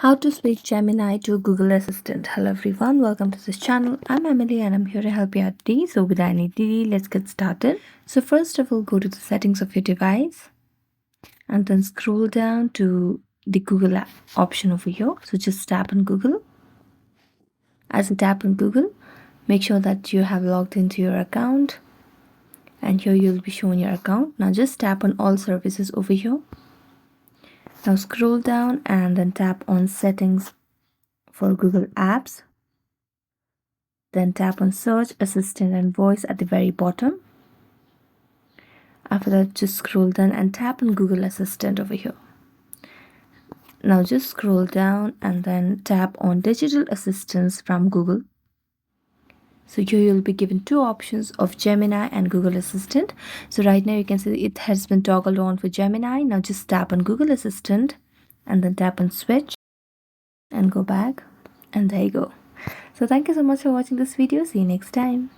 How to switch Gemini to Google Assistant. Hello everyone, welcome to this channel. I'm Emily and I'm here to help you out today. So without any delay, let's get started. So first of all, go to the settings of your device and then scroll down to the Google app option over here. So just tap on Google. As you tap on Google, make sure that you have logged into your account, and here you'll be shown your account. Now just tap on all services over here. Now scroll down and then tap on settings for Google Apps. Then tap on search, assistant and voice at the very bottom. After that, just scroll down and tap on Google Assistant over here. Now just scroll down and then tap on digital assistants from Google. So here you'll be given two options of Gemini and Google Assistant. So right now you can see it has been toggled on for Gemini. Now just tap on Google Assistant and then tap on switch and go back, and there you go. So thank you so much for watching this video. See you next time.